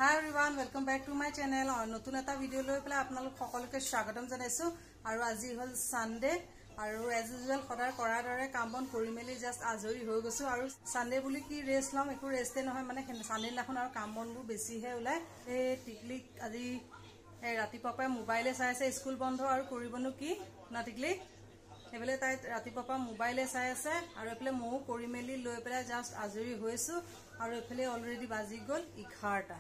Hi everyone, welcome back to my channel. নতুন এটা video লৈ পেলাই আপোনালোক সকলোকে স্বাগতম জনাইছো আৰু আজি হল সানডে আৰু এজ ইউজুয়াল সদায় কৰাৰ দৰে কাম বন কৰি মেলি জাস্ট আজৰি হৈ গৈছো আৰু সানডে বুলি কি ৰেষ্ট লম একো ৰেষ্টে নহয় মানে সানডে দিনাখন আৰু কাম বনবোৰ বেছিহে ওলাই এই টিকলিক আজি ৰাতিপুৱাই মোবাইলে চাই আছে স্কুল বন্ধ আৰু কৰিবনো কি না টিকলিক এবেলে তাই ৰাতিপুৱা মোবাইলে চাই আছে আৰু এফালে মও কৰি মেলি লৈ পেলাই জাস্ট আজৰি হৈছো আৰু এফালে অলৰেডি বাজি গল 11টা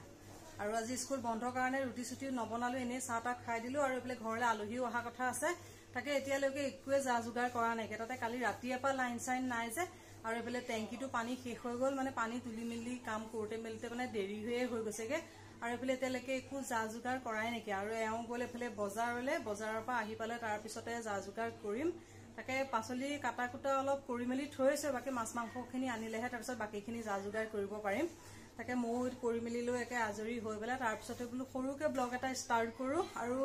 আৰু আজি স্কুল বন্ধৰ কাৰণে ৰুটি সুটি নবনালো এনে চাহটা খাই দিলো আৰু এফালে ঘৰলে আলহীও অহা কথা আছে তাকে এতিয়ালৈকে একোৱে যা যোগাৰ কৰা নাই তাতে কালি ৰাতিৰ পৰা লাইন সাইন নাই যে আৰু এফালে টেংকিটো পানী শেষ হৈ গল মানে পানী তুলি মেলি কাম কৰোতে মেলতে মানে দেৰি হৈ গৈছেগে আৰু এফালে এতিয়ালৈকে একো যা যোগাৰ কৰাই নেকি আৰু এওঁ গলে এফালে বজাৰৰ পৰা আহি পালে তাৰ পিছতে যা যোগাৰ কৰিম তাকে পাছলি কাটা কুটা অলপ কৰি মেলি থৈছে বাকি মাছ মাংসখিনি আনিলেহে তাৰ পিছত বাকিখিনি যা যোগাৰ কৰিব পাৰিম তাকে মই কৰি মেলি লৈ একে আজৰি হৈ বেলা তাৰ পিছতে বলো সৰুকে ব্লগ এটা ষ্টাৰ্ট কৰো আৰু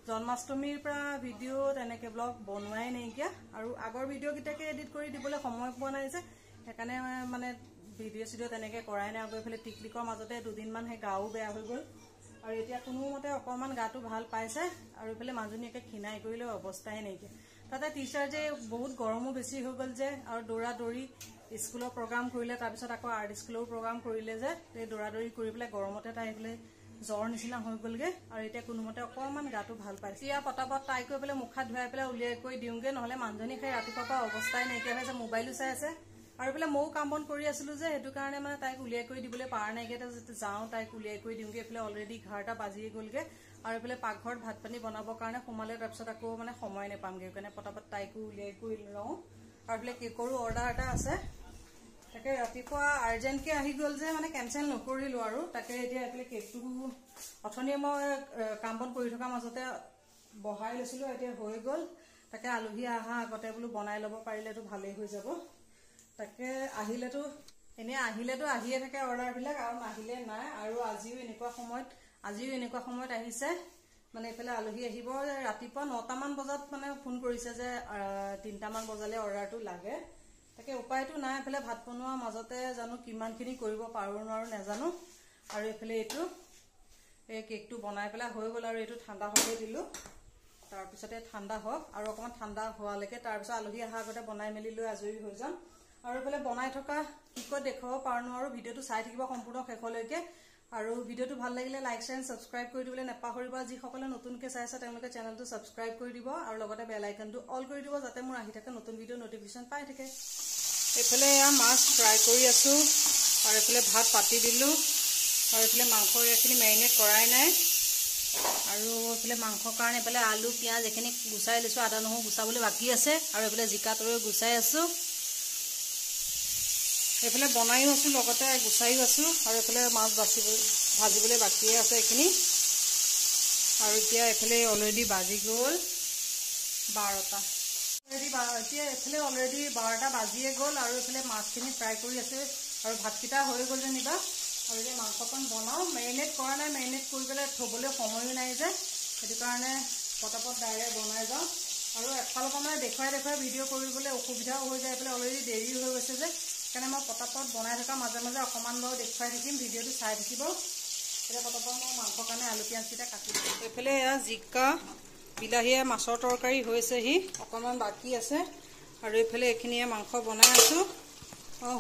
জন্মাষ্টমীৰ পৰা ভিডিও তেনেকে ব্লগ বনোৱাই নাইকিয়া আৰু আগৰ ভিডিও কিটাকে এডিট কৰি দিবলৈ সময় পোৱা নাই যে সেইকাৰণে মানে ভিডিও তেনেকে কৰাই নাই আগৰ ফেলে টিকলিকৰ মাজতে দুদিন মান হে গাও বেয়া হৈ গল আৰু এতিয়া কোনো মতে অকমান গাটো ভাল পাইছে আৰু ফেলে মাজনীকে খিনাই কৰিলে অৱস্থাই নাইকিয়া তাতে টিচাৰ যে বহুত গৰমো বেছি হৈ গল যে আৰু দৌৰা দৌৰি স্কুলৰ প্ৰগ্ৰাম কৰিলে তাৰ পিছত আকৌ আৰ্ট স্কুলৰ প্ৰগ্ৰাম কৰিলে যে এই দৌৰা দৌৰি কৰি পেলাই গৰমতে তাই গলে জ্বৰ নিচিনা হৈ গলগে আৰু এতিয়া কোনোমতে অকমান গাটো ভাল পাইছে ইয়া পটাপট তাই কৈ পেলাই মুখা ধুৱাই পেলাই উলিয়াই কৈ দিওঁগে নহলে মানুহজনী খাই ৰাতিপুৱা অৱস্থাই নাইকিয়া হৈছে মোবাইলো চাই আছে আৰু পেলাই মও কাম বন কৰি আছিলো যে হেতু কাৰণে মানে তাইক উলিয়াই কৈ দিবলৈ পাৰ নাইকিয়া যাওঁ তাইক উলিয়াই কৈ দিওঁগে এফালে অলৰেডি 11টা বাজিয়ে গলগে আৰু এফালে পাকঘৰত ভাত পানী বনাবৰ কাৰণে সোমালে তাৰ পিছত আকৌ মানে সময় নেপামগে কাৰণে পটাপট তাইকো উলিয়াই কৈ লওঁ আৰু এফালে কেকৰো অৰ্ডাৰ এটা আছে তাকে ৰাতিপুৱা আৰ্জেন্টকে আহি গল যে মানে কেনসেল নকৰিলো আৰু তাকে এতিয়া এফালে কেকটো অথনিয়ে মই কাম বন কৰি থকা মাজতে বহাই লৈছিলো এতিয়া হৈ গল তাকে আলহী আহা আগতে বলো বনাই লব পাৰিলেতো ভালেই হৈ যাব তাকে আহিলেতো আহিয়ে থাকে অৰ্ডাৰ বিলাক আৰু নাহিলে নাই আৰু আজিও এনেকুৱা সময়ত আহিছে মানে এফালে আলহী আহিব ৰাতিপুৱা 9টা মান বজাত মানে ফোন কৰিছে যে 3টা মান বজালে অৰ্ডাৰটো লাগে তাকে উপায়টো নাই এফালে ভাত বনোৱা মাজতে জানো কিমানখিনি কৰিব পাৰো নোৱাৰো নেজানো আৰু এফালে এইটো এই কেকটো বনাই পেলা হৈ গল আৰু এইটো ঠাণ্ডা হ'লে দিলো তাৰ পিছতে ঠাণ্ডা হওক আৰু অকমান ঠাণ্ডা হোৱালৈকে তাৰ পিছত আলহী আহা আগতে বনাই মেলি লৈ আজৰি হৈ যাম আৰু এফালে বনাই থকা কিকত দেখাব পাৰো নোৱাৰো ভিডিওটো চাই থাকিব সম্পূৰ্ণ শেষলৈকে আৰু ভিডিওটো ভাল লাগিলে লাইক শেয়াৰ সাবস্ক্ৰাইব কৰি দিবলৈ নাপাহৰিবা যি সকলে নতুনকে চাই আছে তেওঁলোকে চেনেলটো সাবস্ক্ৰাইব কৰি দিব আৰু লগতে বেল আইকনটো অল কৰি দিব যাতে মোৰ আহি থাকে নতুন ভিডিও নটিফিকেশন পাই থাকে এফালে মাছ ফ্ৰাই কৰি আছো আৰু এফালে ভাত পাতি দিলো আৰু এফালে মাংস এখিনি মেৰিনেট কৰাই নাই আৰু এফালে মাংসৰ কাৰণে এফালে আলু পিয়াজ এখিনি গুছাই লৈছো আদা নহৰু গুছাবলৈ বাকি আছে আৰু এফালে জিকা তৰৈ গুছাই আছো এফালে বনাইও আছো লগতে গুছাইও আছো আৰু এফালে মাছ ভাজিবলৈ বাকি আছে এখিনি আৰু এতিয়া এফালে অলৰেডি বাজি গল 12টা এতিয়া এফালে অলৰেডি 12টা বাজিয়ে গল আৰু এফালে মাছখিনি ফ্ৰাই কৰি আছে আৰু ভাতকিটা হৈ গল যেনিবা আৰু এতিয়া মাংসকণ বনাও মেৰিনেট কৰা নাই মেৰিনেট কৰি পেলাই থবলৈ সময়ো নাই যে সেইটো কাৰণে পটাপট ডাইৰেক্ট বনাই যাওঁ আৰু এফালৰ পৰা মানে দেখুৱাই ভিডিঅ' কৰিবলৈ অসুবিধাও হৈ যায় এফালে অলৰেডি দেৰি হৈ গৈছে যে সেইকাৰণে মই পটাপট বনাই থকা মাজে মাজে অকমান বাৰু দেখুৱাই থাকিম ভিডিঅ'টো চাই থাকিব এতিয়া পটাপট মই মাংসৰ কাৰণে আলু পিয়াজকেইটা কাটি দিম এইফালে এয়া জিকা বিলাহীয়ে মাছৰ তৰকাৰী হৈছেহি অকমান বাকি আছে আৰু এইফালে এইখিনিয়ে মাংস বনাই আছো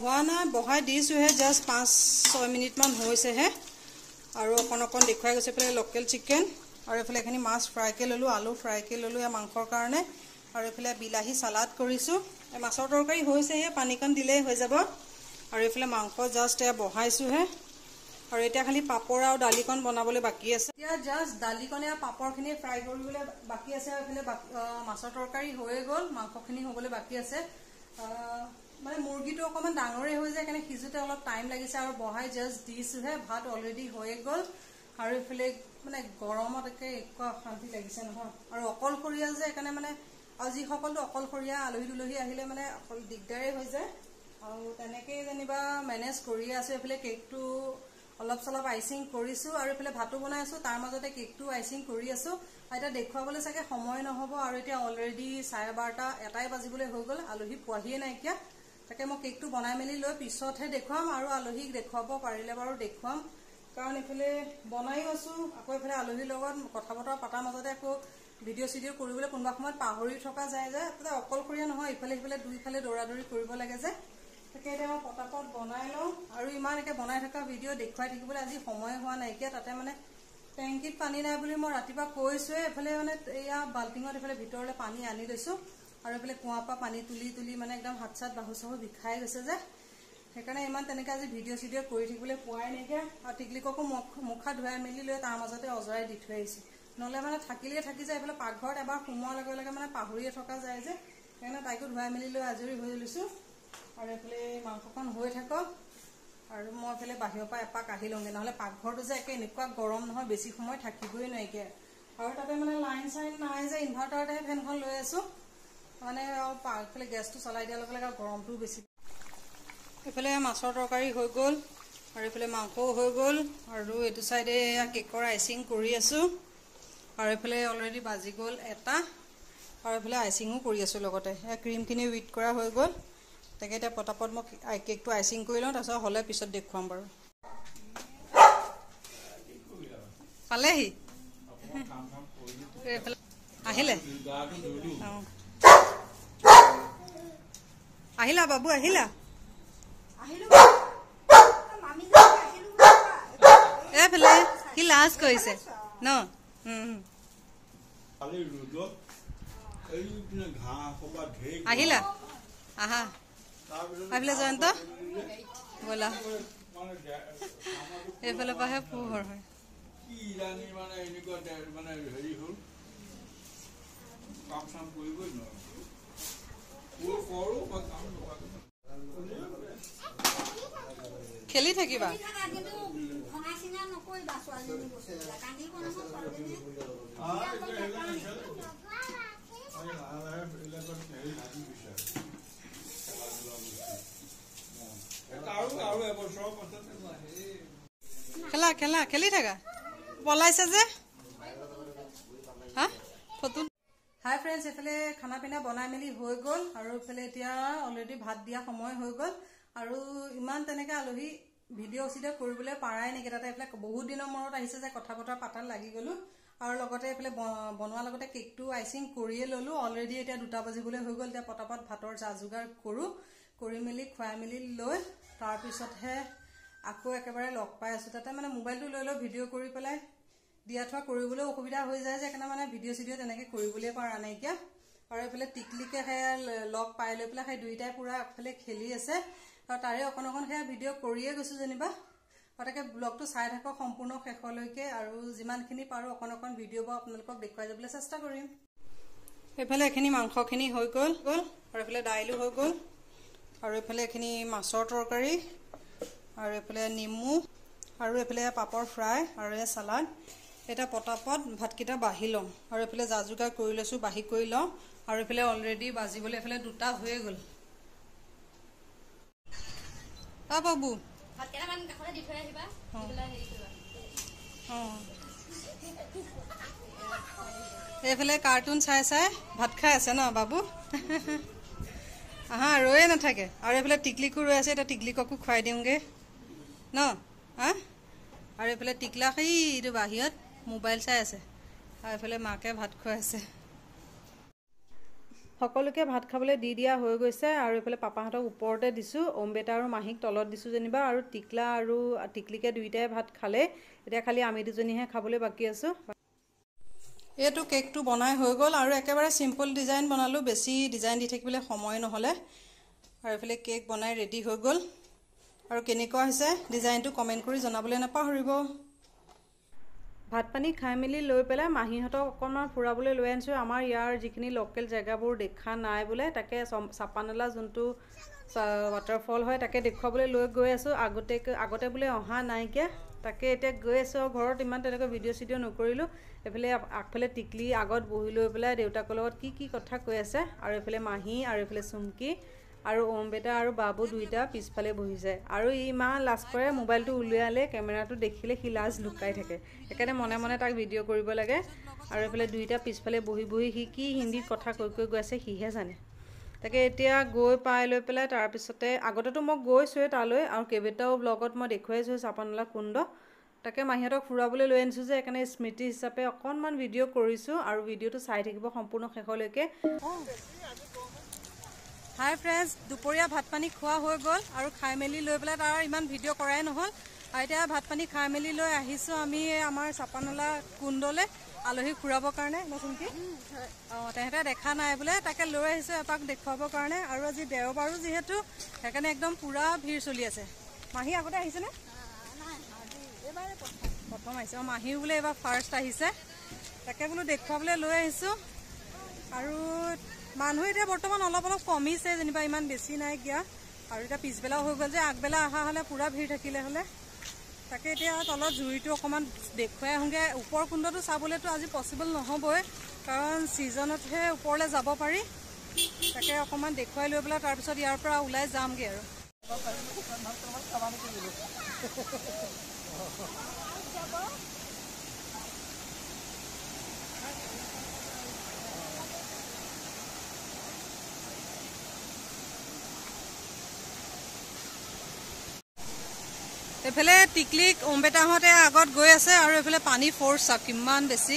হোৱা নাই বহাই দিছোহে জাস্ট 5-6 মিনিট মান হৈছেহে আৰু অকণ দেখুৱাই গৈছে পেলে লোকেল চিকেন আৰু এফালে এখিনি মাছ ফ্ৰাইকে ললো আলু ফ্ৰাইকে ললো এ মাংসৰ কাৰণে আৰু এফালে বিলাহী সালাড কৰিছো এ মাছৰ তৰকাৰী হৈছেহে পানীকণ দিলেই হৈ যাব আৰু এফালে মাংস জাস্ট এ বহাইছোহে আৰু এতিয়া খালি পাপৰ আৰু দালিকণ বনাবলৈ বাকি আছে এতিয়া জাস্ট দালিকণে আৰু পাপৰখিনি ফ্ৰাই কৰিবলৈ বাকি আছে আৰু এফালে মাছৰ তৰকাৰী হৈ গল মাংসখিনি হ'বলৈ বাকি আছে মানে মুৰ্গীটো অকমান ডাঙৰে হৈ যায় কাৰণে সিজুতে অলপ টাইম লাগিছে আৰু বহাই জাস্ট দিছোহে ভাত অলৰেডি হৈ গল আৰু এফালে মানে গৰমত একে একো অশান্তি লাগিছে নহয় আৰু অকলশৰীয়া যে সেইকাৰণে মানে আজি সকলো অকলশৰীয়া আলহী দুলহী আহিলে মানে অকল দিগদাৰে হৈ যায় আৰু তেনেকে যেনিবা মেনেজ কৰি আছে এফালে কেকটো অলপ চলপ আইচিং কৰিছো আৰু এফালে ভাতো বনাই আছো তাৰ মাজতে কেকটো আইচিং কৰি আছো এটা দেখুৱাবলৈ চাগে সময় নহব আৰু এতিয়া অলৰেডি 12:30 এটাই বাজিবলৈ হৈ গল আলহী পোৱাহিয়ে নাইকিয়া তাকে মই কেকটো বনাই মেলি লৈ পিছতহে দেখুৱাম আৰু আলহীক দেখুৱাব পাৰিলে বাৰু দেখুৱাম কাৰণ এফালে বনাইও আছো আকৌ এফালে আলহীৰ লগত কথা বতৰা পতাৰ মাজতে আকৌ ভিডিঅ' চিডিঅ' কৰিবলৈ কোনোবা সময়ত পাহৰি থকা যায় যে তাতে অকলশৰীয়া নহয় ইফালে সিফালে দুইফালে দৌৰাদৌৰি কৰিব লাগে যে তাকে এতিয়া মই পটাপট বনাই লওঁ আৰু ইমান একে বনাই থকা ভিডিঅ' দেখুৱাই থাকিবলৈ আজি সময় হোৱা নাইকিয়া তাতে মানে টেংকিত পানী নাই বুলি মই ৰাতিপুৱা কৈছোৱে এফালে মানে এয়া বাল্টিঙত এফালে ভিতৰলৈ পানী আনি লৈছো আৰু এফালে কুঁৱাৰ পৰা পানী তুলি তুলি মানে একদম হাত চাত বাহু চাহু বিষাই গৈছে যে সেইকাৰণে ইমান তেনেকৈ আজি ভিডিঅ' চিডিঅ' কৰি থাকিবলৈ পোৱাই নাইকিয়া আৰু টিকলিককো মুখা ধুৱাই মেলি লৈ তাৰ মাজতে অজৰাই দি থৈ আহিছোঁ নহ'লে মানে থাকিলে থাকি যায় এইফালে পাকঘৰত এবাৰ সোমোৱাৰ লগে লগে মানে পাহৰিয়ে থকা যায় যে সেইকাৰণে তাইকো ধুৱাই মেলি লৈ আজৰি হৈ লৈছোঁ আৰু এইফালে মাংসকণ হৈ থাকক আৰু মই এইফালে বাহিৰৰ পৰা এপাক আহি লওঁগৈ নহ'লে পাকঘৰটো যে একে এনেকুৱা গৰম নহয় বেছি সময় থাকিবই নাইকিয়া আৰু তাতে মানে লাইন চাইন নাই যে ইনভাৰ্টাৰতেহে ফেনখন লৈ আছোঁ মানে এইফালে গেছটো চলাই দিয়াৰ লগে লগে গৰমটোও বেছি এইফালে মাছৰ তৰকাৰী হৈ গ'ল আৰু এইফালে মাংসও হৈ গ'ল আৰু এইটো চাইডে কেকৰ আইচিং কৰি আছোঁ আৰু এইফালে অলৰেডি বাজি গ'ল এটা আৰু এইফালে আইচিঙো কৰি আছোঁ লগতে ক্ৰীমখিনি হুইট কৰা হৈ গ'ল তাকে এতিয়া পটাপট মই কেকটো আইচিং কৰি লওঁ তাৰপিছত হ'লে পিছত দেখুৱাম বাৰু পালেহি আহিলে অঁ আহিলা বাবু আহিলা এইফালে কি লাজ কৰিছে ন আহিলা আহা আহিলে জয়ন্ত ব'লা এইফালৰ পৰাহে পোহৰ হয় খেলি থাকিবা খেলা খেলা খেলি থাকা পলাইছে যে হা ফটো হাই ফ্ৰেণ্ডছ এইফালে খানা পিনা বনাই মেলি হৈ গ'ল আৰু এইফালে এতিয়া অলৰেডি ভাত দিয়া সময় হৈ গ'ল আৰু ইমান তেনেকৈ আলহী ভিডিঅ' চিডিঅ' কৰিবলৈ পাৰাই নেকি তাতে এইফালে বহুত দিনৰ মূৰত আহিছে যে কথা বতৰা পাতাত লাগি গ'লোঁ আৰু লগতে এইফালে বনোৱাৰ লগতে কেকটো আইচিং কৰিয়ে ল'লোঁ অলৰেডি এতিয়া 2টা বাজিবলৈ হৈ গ'ল এতিয়া পটাপট ভাতৰ যা যোগাৰ কৰোঁ কৰি মেলি খুৱাই মেলি লৈ তাৰপিছতহে আকৌ একেবাৰে লগ পাই আছোঁ তাতে মানে মোবাইলটো লৈ ভিডিঅ' কৰি পেলাই দিয়া থোৱা কৰিবলৈ অসুবিধা হৈ যায় যে সেইকাৰণে মানে ভিডিঅ' চিডিঅ' তেনেকৈ কৰিবলৈ পৰা নাইকিয়া আৰু এইফালে টিকলিকে সেয়া লগ পাই লৈ পেলাই সেই দুইটাই পূৰা আগফালে খেলি আছে আৰু তাৰে অকণ অকণ সেয়া ভিডিঅ' কৰিয়ে গৈছোঁ যেনিবা তাকে ব্লগটো চাই থাকক সম্পূৰ্ণ শেষলৈকে আৰু যিমানখিনি পাৰোঁ অকণ অকণ ভিডিঅ' বা আপোনালোকক দেখুৱাই যাবলৈ চেষ্টা কৰিম এইফালে এইখিনি মাংসখিনি হৈ গ'ল আৰু এইফালে দাইলো হৈ গ'ল আৰু এইফালে এইখিনি মাছৰ তৰকাৰী আৰু এইফালে নেমু আৰু এইফালে পাপৰ ফ্ৰাই আৰু এই চালাড এটা পটাপট ভাতকেইটা বাঢ়ি লওঁ আৰু এইফালে যা যোগাৰ কৰি লৈছোঁ বাঢ়ি কৰি লওঁ আৰু এইফালে অলৰেডি বাজিবলৈ এইফালে 2টা হৈয়ে গ'ল বাবু এইফালে কাৰ্টুন চাই চাই ভাত খাই আছে ন বাবু আহা ৰৈয়ে নাথাকে আৰু এইফালে টিকলিকো ৰৈ আছে এতিয়া টিকলিককো খুৱাই দিওঁগৈ ন হা আৰু এইফালে টিকলা এইটো বাহিৰত মোবাইল চাই আছে আৰু এইফালে মাকে ভাত খুৱাই আছে সকলোকে ভাত খাবলৈ দি দিয়া হৈ গৈছে আৰু এইফালে পাপাহঁতক ওপৰতে দিছোঁ অম্বেটা আৰু মাহীক তলত দিছোঁ যেনিবা আৰু টিকলা আৰু টিকলিকে দুইটাই ভাত খালে এতিয়া খালি আমি দুজনীহে খাবলৈ বাকী আছোঁ এইটো কেকটো বনাই হৈ গ'ল আৰু একেবাৰে চিম্পল ডিজাইন বনালোঁ বেছি ডিজাইন দি থাকিবলৈ সময় নহ'লে আৰু এইফালে কেক বনাই ৰেডি হৈ গ'ল আৰু কেনেকুৱা হৈছে ডিজাইনটো কমেণ্ট কৰি জনাবলৈ নাপাহৰিব ভাত পানী খাই মেলি লৈ পেলাই মাহীহঁতক অকণমান ফুৰাবলৈ লৈ আনিছোঁ আমাৰ ইয়াৰ যিখিনি লোকেল জেগাবোৰ দেখা নাই বোলে তাকে চাপানালা যোনটো ৱাটাৰফল হয় তাকে দেখুৱাবলৈ লৈ গৈ আছোঁ আগতে বোলে অহা নাইকিয়া তাকে এতিয়া গৈ আছোঁ আৰু ঘৰত ইমান তেনেকৈ ভিডিঅ' চিডিঅ' নকৰিলোঁ এইফালে আগফালে টিকলি আগত বহি লৈ পেলাই দেউতাকৰ লগত কি কথা কৈ আছে আৰু এইফালে মাহী আৰু এইফালে চুমকি আৰু অম্বেটা আৰু বাবু দুইটা পিছফালে বহি যায় আৰু ইমান লাজ কৰে মোবাইলটো উলিয়ালে কেমেৰাটো দেখিলে সি লাজ লুকাই থাকে সেইকাৰণে মনে মনে তাক ভিডিঅ' কৰিব লাগে আৰু এইফালে দুইটা পিছফালে বহি বহি সি কি হিন্দীত কথা কৈ গৈ আছে সিহে জানে তাকে এতিয়া গৈ পাই লৈ পেলাই তাৰপিছতে আগতেতো মই গৈছোঁৱে তালৈ আৰু কেইবাটাও ব্লগত মই দেখুৱাইছোঁ চাপানালা কুণ্ড তাকে মাহীহঁতক ফুৰাবলৈ লৈ আনিছোঁ যে সেইকাৰণে স্মৃতি হিচাপে অকণমান ভিডিঅ' কৰিছোঁ আৰু ভিডিঅ'টো চাই থাকিব সম্পূৰ্ণ শেষলৈকে। হাই ফ্ৰেণ্ডছ, দুপৰীয়া ভাত পানী খোৱা হৈ গ'ল আৰু খাই মেলি লৈ পেলাই তাৰ ইমান ভিডিঅ' কৰাই নহ'ল। আৰু এতিয়া ভাত পানী খাই মেলি লৈ আহিছোঁ আমি আমাৰ চাপানলা কুণ্ডলৈ আলহী ফুৰাবৰ কাৰণে। নতুনকৈ তেহেঁতে দেখা নাই বোলে, তাকে লৈ আহিছোঁ এপাক দেখুৱাবৰ কাৰণে। আৰু আজি দেওবাৰো যিহেতু সেইকাৰণে একদম পূৰা ভিৰ চলি আছে। মাহী আগতে আহিছেনে? প্ৰথম আহিছে। মাহীও বোলে এইবাৰ ফাৰ্ষ্ট আহিছে, তাকে বোলো দেখুৱাবলৈ লৈ আহিছোঁ। আৰু মানুহ এতিয়া বৰ্তমান অলপ অলপ কমিছে যেনিবা, ইমান বেছি নাই গিয়া। আৰু এতিয়া পিছবেলাও হৈ গ'ল যে, আগবেলা অহা হ'লে পূৰা ভিৰ থাকিলে হ'লে। তাকে এতিয়া তলত জুৰিটো অকণমান দেখুৱাই আহোঁগৈ। ওপৰ কুণ্ডটো চাবলৈতো আজি পচিবল নহ'বই, কাৰণ ছিজনতহে ওপৰলৈ যাব পাৰি। তাকে অকণমান দেখুৱাই লৈ পেলাই তাৰপিছত ইয়াৰ পৰা ওলাই যামগৈ আৰু। এইফালে টিকলিক অম্বেটাহঁতে আগত গৈ আছে আৰু এইফালে পানী ফ'ৰ্চ চাওক কিমান বেছি।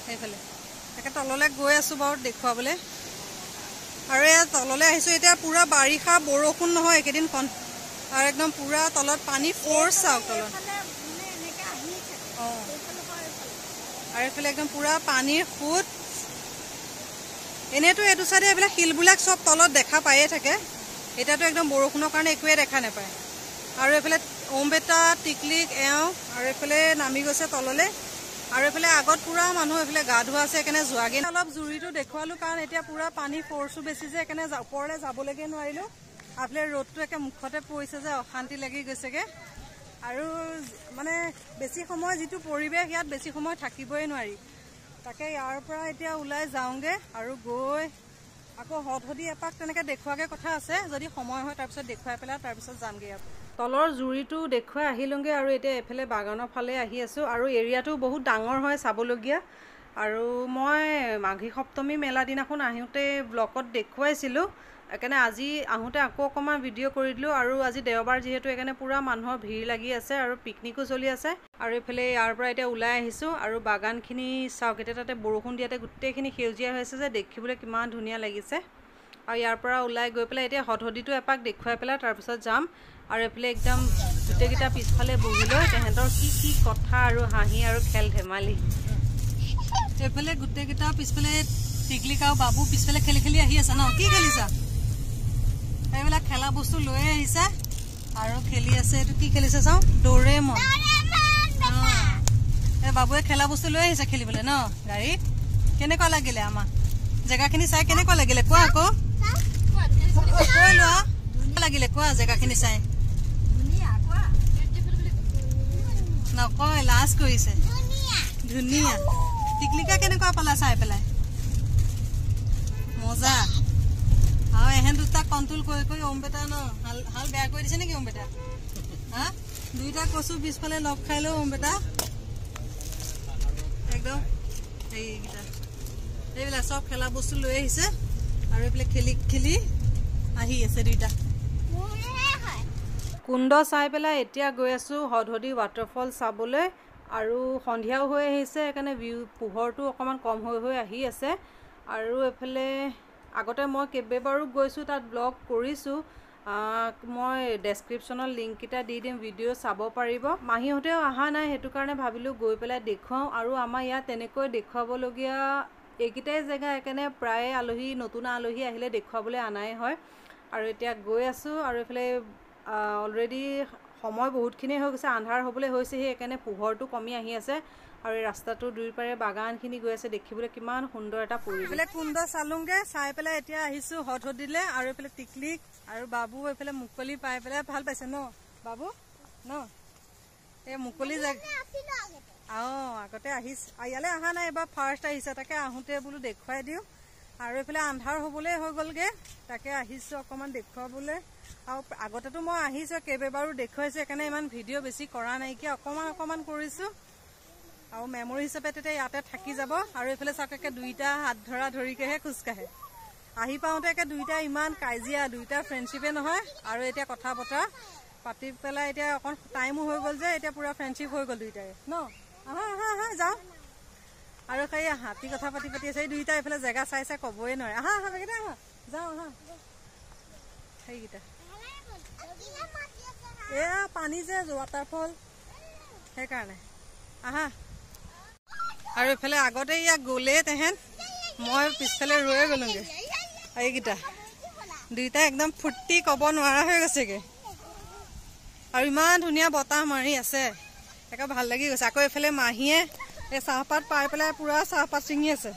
সেইফালে তাকে তললৈ গৈ আছোঁ বাৰু দেখুৱাবলৈ। আৰু এয়া তললৈ আহিছোঁ, এতিয়া পূৰা বাৰিষা বৰষুণ নহয় এইকেইদিন, আৰু একদম পূৰা তলত পানী ফ'ৰ্চ চাওক তলত। অঁ, আৰু এইফালে একদম পূৰা পানীৰ সোঁত। এনেইতো এইটো চাইডে এইবিলাক শিলবিলাক চব তলত দেখা পায়ে থাকে, এতিয়াতো একদম বৰষুণৰ কাৰণে একোৱে দেখা নাপায়। আৰু এইফালে অম্বেটা টিকলিক এওঁ আৰু এইফালে নামি গৈছে তললৈ। আৰু এইফালে আগত পূৰা মানুহ এইফালে গা ধোৱা আছে, সেইকাৰণে যোৱাগৈ অলপ জুৰিটো দেখুৱালোঁ, কাৰণ এতিয়া পূৰা পানী ফ'ৰ্চো বেছি যে, সেইকাৰণে ওপৰলৈ যাবলৈকে নোৱাৰিলোঁ। এইফালে ৰ'দটো একে মুখতে পৰিছে যে অশান্তি লাগি গৈছেগৈ। আৰু মানে বেছি সময় যিটো পৰিৱেশ ইয়াত বেছি সময় থাকিবই নোৱাৰি। তাকে ইয়াৰ পৰা এতিয়া ওলাই যাওঁগৈ আৰু গৈ আকৌ হদহদি এপাক তেনেকৈ দেখুৱাগৈ কথা আছে, যদি সময় হয় তাৰপিছত দেখুৱাই পেলাই তাৰপিছত যামগৈ। ইয়াত তলৰ জুৰিটো দেখুৱাই আহিলোঁগৈ আৰু এতিয়া এইফালে বাগানৰ ফালে আহি আছোঁ। আৰু এৰিয়াটো বহুত ডাঙৰ হয় চাবলগীয়া। আৰু মই মাঘী সপ্তমী মেলা দিনাখন আহোঁতে ব্লগত দেখুৱাইছিলোঁ, সেইকাৰণে আজি আহোঁতে আকৌ অকণমান ভিডিঅ' কৰি দিলোঁ। আৰু আজি দেওবাৰ যিহেতু সেইকাৰণে পূৰা মানুহৰ ভিৰ লাগি আছে আৰু পিকনিকো চলি আছে। আৰু এইফালে ইয়াৰ পৰা এতিয়া ওলাই আহিছোঁ আৰু বাগানখিনি চাওক, এতিয়া তাতে বৰষুণ দিয়াতে গোটেইখিনি সেউজীয়া হৈছে যে দেখিবলৈ কিমান ধুনীয়া লাগিছে। আৰু ইয়াৰ পৰা ওলাই গৈ পেলাই এতিয়া হদহদিটো এপাক দেখুৱাই পেলাই তাৰপিছত যাম। আৰু এইফালে একদম গোটেইকেইটা পিছফালে বহি লৈ তেহেঁতৰ কি কি কথা আৰু হাঁহি আৰু খেল ধেমালি। এইফালে গোটেইকেইটা পিছফালে টিকলিক আৰু বাবু পিছফালে খেলি খেলি আহি আছে ন। কি খেলিছা? এইবিলাক খেলা বস্তু লৈ আহিছে আৰু খেলি আছে। এইটো কি খেলিছে চাওঁ, ডৰেমন। এই বাবুৱে খেলা বস্তু লৈ আহিছে খেলিবলৈ ন গাড়ীত। কেনেকুৱা লাগিলে আমাৰ জেগাখিনি চাই? কেনেকুৱা লাগিলে কোৱা আকৌ, কৈ লোৱা। লাগিলে কোৱা জেগাখিনি চাই? নকয়, লাজ কৰিছে। ধুনীয়া। টিকলিকা কেনেকুৱা পালা চাই পেলাই? মজা। আৰু এহেঁত দুটা কণ্ট্ৰল কৰি কৰি অম্বেটা ন হাল বেয়া কৰি দিছে নেকি অম্বেটা? হা, দুইটা কচু পিছফালে লগ খাই লওঁ অম্বেটা একদম। এইকেইটা এইবিলাক চব খেলা বস্তু লৈ আহিছে আৰু এইবিলাক খেলি খেলি আহি আছে দুইটা। কুণ্ড চাই পেলাই এতিয়া গৈ আছোঁ হদহদি ৱাটাৰফল চাবলৈ। আৰু সন্ধিয়াও হৈ আহিছে, সেইকাৰণে পোহৰটো অকণমান কম হৈ হৈ আহি আছে। আৰু এইফালে আগতে মই কেইবাবাৰো গৈছোঁ, তাত ব্লগ কৰিছোঁ। মই ডেছক্ৰিপশ্যনত লিংককেইটা দি দিম, ভিডিঅ' চাব পাৰিব। মাহীহঁতেও অহা নাই, সেইটো কাৰণে ভাবিলোঁ গৈ পেলাই দেখুৱাওঁ। আৰু আমাৰ ইয়াত তেনেকৈ দেখুৱাবলগীয়া এইকেইটাই জেগা, সেইকাৰণে প্ৰায়ে আলহী নতুন আলহী আহিলে দেখুৱাবলৈ অনাই হয়। আৰু এতিয়া গৈ আছোঁ। আৰু এইফালে অলৰেডি সময় বহুতখিনি হৈ গৈছে, আন্ধাৰ হ'বলৈ হৈছেহি, সেইকাৰণে পোহৰটো কমি আহি আছে। আৰু এই ৰাস্তাটো দুয়োপাৰে বাগানখিনি গৈ আছে, দেখিবলৈ কিমান সুন্দৰ এটা পৰিৱেশ। এইফালে কুণ্ড চালোঁগৈ, চাই পেলাই এতিয়া আহিছোঁ হদহদিলৈ। আৰু এইফালে টিকলিক আৰু বাবু এইফালে মুকলি পাই পেলাই ভাল পাইছে ন বাবু ন? এই মুকলি জেগা আগতে আহিছে, ইয়ালৈ অহা নাই, এবাৰ ফাৰ্ষ্ট আহিছে। তাকে আহোঁতে বোলো দেখুৱাই দিওঁ। আৰু এইফালে আন্ধাৰ হ'বলৈ হৈ গ'লগৈ, তাকে আহিছোঁ অকণমান দেখুৱাবলৈ। আৰু আগতেতো মই আহিছোঁ কেইবাবাৰো দেখুৱাইছোঁ, সেইকাৰণে ইমান ভিডিঅ' বেছি কৰা নাইকিয়া, অকণমান কৰিছোঁ। আৰু মেমৰি হিচাপে তেতিয়া ইয়াতে থাকি যাব। আৰু এইফালে চাওক, একে দুইটা হাত ধৰা ধৰিকেহে খোজকাঢ়ে। আহি পাওঁতে একে দুইটা ইমান কাজিয়া, দুইটা ফ্ৰেণ্ডশ্বিপে নহয়। আৰু এতিয়া কথা বতৰা পাতি পেলাই এতিয়া অকণ টাইমো হৈ গ'ল যে এতিয়া পুৰা ফ্ৰেণ্ডশ্বিপ হৈ গ'ল দুইটাৰে ন আহা আহা আহা যাওঁ আৰু সেই হাতী কথা পাতি পাতি আছে এই দুইটা এইফালে জেগা চাই চাই ক'বই নোৱাৰে আহা আহা বেগেইটা আহা যাওঁ আহা সেইকেইটা এয়া পানী যে ৱাটাৰফল সেইকাৰণে আহা আৰু এইফালে আগতে ইয়াক গ'লে তেহেঁত মই পিছফালে ৰৈ গ'লোগৈ এইকেইটা দুইটা একদম ফূৰ্তি ক'ব নোৱাৰা হৈ গৈছেগৈ আৰু ইমান ধুনীয়া বতাহ মাৰি আছে একে ভাল লাগি গৈছে আকৌ এইফালে মাহীয়ে এই চাহপাত পাই পেলাই পুৰা চাহপাত ছিঙি আছে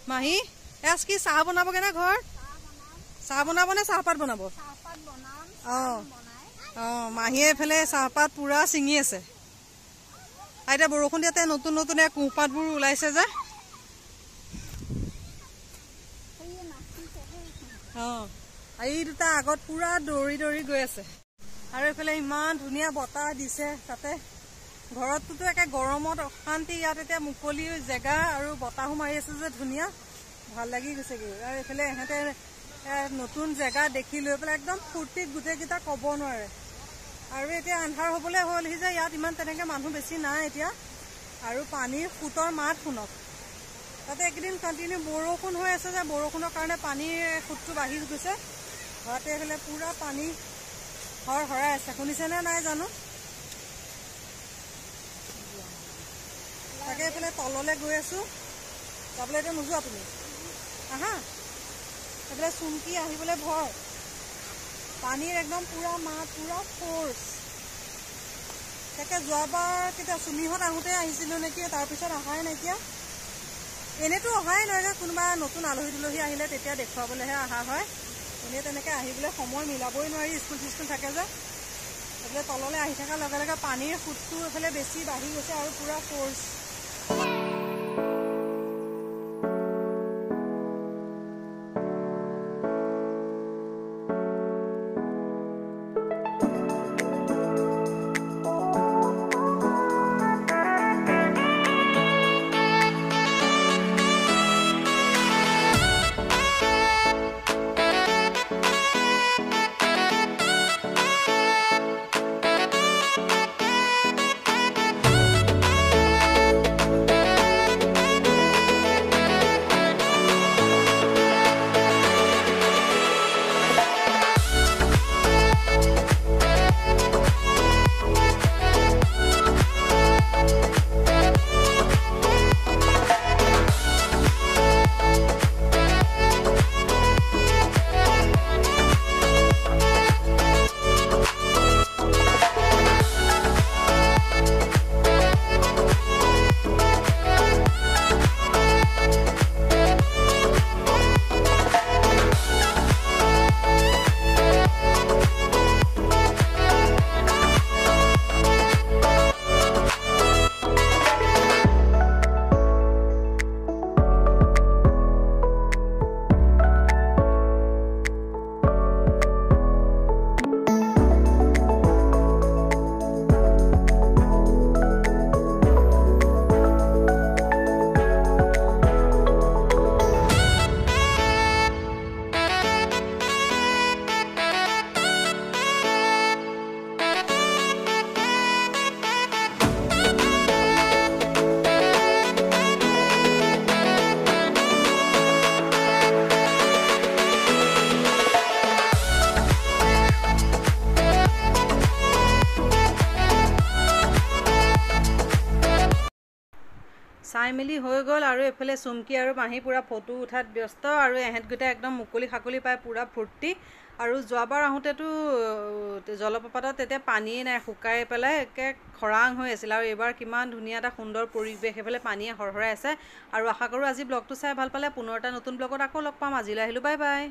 মাহী এজ কি চাহ বনাবগে না ঘৰ চাহ বনাব নে চাহপাত বনাব অঁ অঁ মাহীয়ে এইফালে চাহপাত পুৰা ছিঙি আছে আৰু এতিয়া বৰষুণ দিয়াতে নতুন নতুন কুঁহপাতবোৰ ওলাইছে যে অঁ এই দুটা আগত পুৰা দৌৰি দৌৰি গৈ আছে আৰু এইফালে ইমান ধুনীয়া বতাহ দিছে তাতে ঘৰতটোতো একে গৰমত অশান্তি ইয়াত এতিয়া মুকলি জেগা আৰু বতাহো মাৰি আছে যে ধুনীয়া ভাল লাগি গৈছেগৈ আৰু এইফালে ইহঁতে নতুন জেগা দেখি লৈ পেলাই একদম ফূৰ্তিত গোটেইকেইটা ক'ব নোৱাৰে আৰু এতিয়া আন্ধাৰ হ'বলৈ হ'লহি যে ইয়াত ইমান তেনেকৈ মানুহ বেছি নাই এতিয়া আৰু পানীৰ সোঁতৰ মাত শুনক তাতে এইকেইদিন কণ্টিনিউ বৰষুণ হৈ আছে যে বৰষুণৰ কাৰণে পানীৰ সোঁতটো বাঢ়ি গৈছে ঘৰতে এইফালে পুৰা পানী হৰাই আছে শুনিছেনে নাই জানো তাকে এইফালে তললৈ গৈ আছোঁ যাবলৈ এতিয়া নোযোৱা তুমি আহা এইফালে চুমকি আহিবলৈ ভয় পানীৰ একদম পুৰা মাত পুৰা ফ'ৰ্চ তাকে যোৱাবাৰ কেতিয়া চুমিহঁত আহোঁতে আহিছিলোঁ নেকি তাৰপিছত অহাই নাইকিয়া এনেইতো অহাই নহয় কোনোবা নতুন আলহী দুলহী আহিলে তেতিয়া দেখুৱাবলৈহে অহা হয় এনেই তেনেকৈ আহিবলৈ সময় মিলাবই নোৱাৰি স্কুল চিস্কুল থাকে যে এইফালে তললৈ আহি থকাৰ লগে লগে পানীৰ সোঁতটো এইফালে বেছি বাঢ়ি গৈছে আৰু পুৰা ফ'ৰ্চ চাই মেলি হৈ গ'ল আৰু এইফালে চুমকি আৰু মাহী পুৰা ফটো উঠাত ব্যস্ত আৰু এহেঁতকেইটা একদম মুকলি খাকলি পাই পুৰা ফূৰ্তি আৰু যোৱাবাৰ আহোঁতেতো জলপ্ৰপাতত তেতিয়া পানীয়ে নাই শুকাই পেলাই একে খৰাং হৈ আছিল আৰু এইবাৰ কিমান ধুনীয়া এটা সুন্দৰ পৰিৱেশ সেইফালে পানীয়ে হৰহৰাই আছে আৰু আশা কৰোঁ আজি ব্লগটো চাই ভাল পালে পুনৰ এটা নতুন ব্লগত আকৌ লগ পাম আজিলৈ আহিলোঁ বাই বাই